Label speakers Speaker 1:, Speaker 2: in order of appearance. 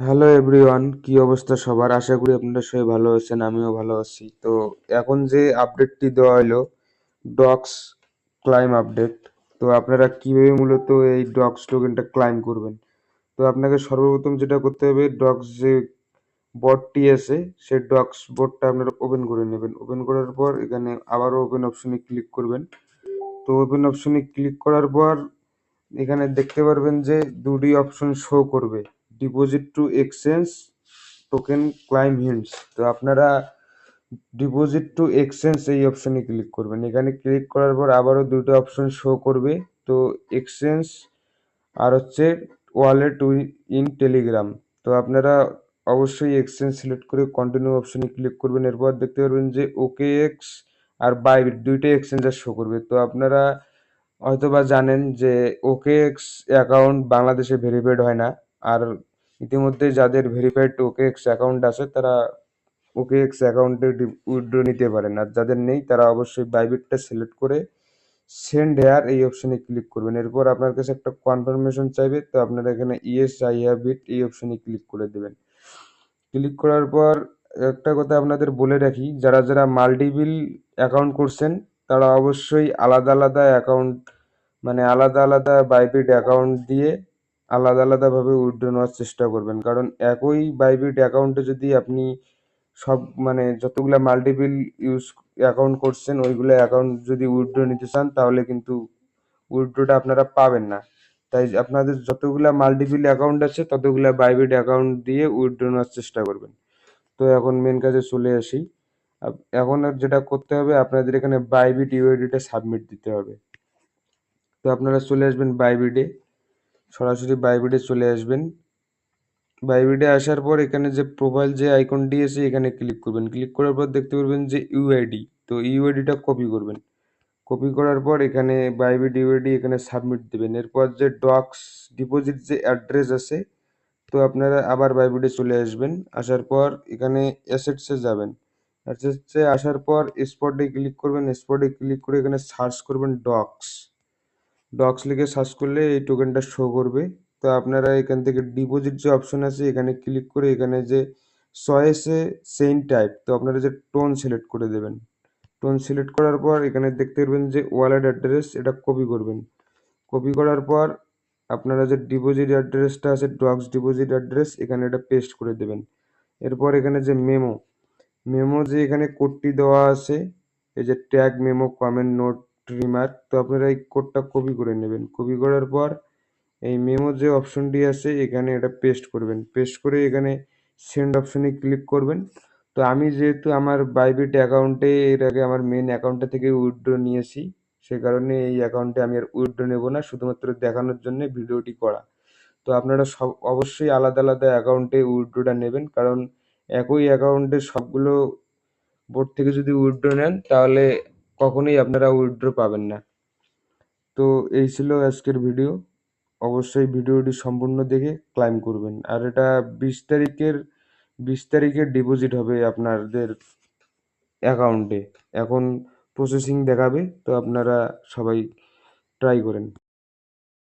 Speaker 1: Hello everyone, কি অবস্থা সবার? আশা করি আপনারা সবাই ভালো আছেন, আমিও ভালো আছি। তো এখন যে আপডেটটি দেওয়া হলো, ডক্স ক্লাইম আপডেট। তো আপনারা কিভাবে মূলত এই ডক্স টোকেনটা ক্লাইম করবেন? তো আপনাকে সর্বপ্রথম যেটা করতে হবে, ডক্স যে বটটি আছে সেই ডক্স বটটা আপনারা ওপেন করে নেবেন। ওপেন করার পর এখানে আবারও ওপেন অপশনে ক্লিক করবেন। তো ওপেন অপশনে ক্লিক করার পর এখানে দেখতে পারবেন যে দুটি অপশন শো করবে, deposit two exchange token claim hints. তো আপনারা ডিপোজিট টু এক্সচেঞ্জ এই অপশনে ক্লিক করবেন। এখানে ক্লিক করার পর আবারও দুটো অপশন শো করবে, তো এক্সচেঞ্জ আর হচ্ছে ওয়ালেট ইন টেলিগ্রাম। তো আপনারা অবশ্যই এক্সচেঞ্জ সিলেক্ট করে কন্টিনিউ অপশনে ক্লিক করবেন। এরপর দেখতে পারবেন যে ওকে এক্স আর বাইবিট দুইটাই এক্সচেঞ্জার শো করবে। তো আপনারা হয়তোবা জানেন যে ওকেএক্স অ্যাকাউন্ট বাংলাদেশে ভেরিফাইড হয় না। আর ইতিমধ্যে যাদের ভেরিফাইড ওকেএক্স অ্যাকাউন্ট আছে তারা ওকেএক্স অ্যাকাউন্টে উইথড্র নিতে পারেন। আর যাদের নেই তারা অবশ্যই বাইবিটটা সিলেক্ট করে সেন্ড হেয়ার এই অপশনে ক্লিক করবেন। এরপর আপনার কাছে একটা কনফার্মেশন চাইবে, তো আপনারা এখানে ইয়েস আই হ্যাভ ইট এই অপশনে ক্লিক করে দেবেন। ক্লিক করার পর একটা কথা আপনাদের বলে রাখি, যারা যারা মাল্টিপল অ্যাকাউন্ট করছেন তারা অবশ্যই আলাদা আলাদা অ্যাকাউন্ট, মানে আলাদা আলাদা বাইবিট অ্যাকাউন্ট দিয়ে আলাদা আলাদাভাবে উইথড্র নেওয়ার চেষ্টা করবেন। কারণ একই বাইবিট অ্যাকাউন্টে যদি আপনি সব, মানে যতগুলা মাল্টিপল ইউজ অ্যাকাউন্ট করছেন ওইগুলো অ্যাকাউন্ট যদি উইথড্র নিতে চান তাহলে কিন্তু উইথড্রটা আপনারা পাবেন না। তাই আপনাদের যতগুলা মাল্টিপল অ্যাকাউন্ট আছে ততগুলা বাইবিট অ্যাকাউন্ট দিয়ে উইথড্র নেওয়ার চেষ্টা করবেন। তো এখন মেন কাজে চলে আসি। এখন আর যেটা করতে হবে, আপনাদের এখানে বাইবিট ইউআইডিটা সাবমিট দিতে হবে। তো আপনারা চলে আসবেন বাইবিটে, সরাসরি বাইবিটে চলে আসবেন। বাইবিটে আসার পর এখানে যে প্রোফাইল যে আইকনটি আছে এখানে ক্লিক করবেন। ক্লিক করার পর দেখতে পারবেন যে ইউআইডি, তো ইউআইডিটা কপি করবেন। কপি করার পর এখানে বাইবিট ইউআইডি এখানে সাবমিট দেবেন। এরপর যে ডক্স ডিপোজিট যে অ্যাড্রেস আছে, তো আপনারা আবার বাইবিটে চলে আসবেন। আসার পর এখানে অ্যাসেটসে যাবেন। অ্যাসেটসে আসার পর স্পটে ক্লিক করবেন। স্পটে ক্লিক করে এখানে সার্চ করবেন ডক্স। ডক্স লিখে সার্চ করলে এই টোকেনটা শো করবে। তো আপনারা এখান থেকে ডিপোজিট যে অপশন আছে এখানে ক্লিক করে এখানে যে চয়েসে চেইন টাইপ, তো আপনারা যে টোন সিলেক্ট করে দেবেন। টোন সিলেক্ট করার পর এখানে দেখতে পারবেন যে ওয়ালেট অ্যাড্রেস, এটা কপি করবেন। কপি করার পর আপনারা যে ডিপোজিট অ্যাড্রেসটা আছে ডক্স ডিপোজিট অ্যাড্রেস এখানে এটা পেস্ট করে দেবেন। এরপর এখানে যে মেমো, মেমো যে এখানে কোডটি দেওয়া আছে, এই যে tag memo comment note remark, তো আপনারা এই কোডটা কপি করে নেবেন। কপি করার পর এই মেমো যে অপশনটি আছে এখানে এটা পেস্ট করবেন। পেস্ট করে এখানে সেন্ড অপশনে ক্লিক করবেন। তো আমি যেহেতু আমার বাইবিট অ্যাকাউন্টে এর আগে আমার মেন অ্যাকাউন্টটা থেকে উইথড্র নিয়েছি, সে কারণে এই অ্যাকাউন্টে আমি আর উইথড্র নেব না, শুধুমাত্র দেখানোর জন্য ভিডিওটি করা। তো আপনারা সব অবশ্যই আলাদা আলাদা অ্যাকাউন্টে উইথড্রটা নেবেন, কারণ একই অ্যাকাউন্টে সবগুলো বোর্ড থেকে যদি উইথড্র নেন তাহলে কখনোই আপনারা উইথড্র পাবেন না। তো এই ছিল আজকের ভিডিও। অবশ্যই ভিডিওটি সম্পূর্ণ দেখে ক্লাইম করবেন। আর এটা 20 তারিখের ডিপোজিট হবে আপনাদের অ্যাকাউন্টে। এখন প্রসেসিং দেখাবে, তো আপনারা সবাই ট্রাই করেন।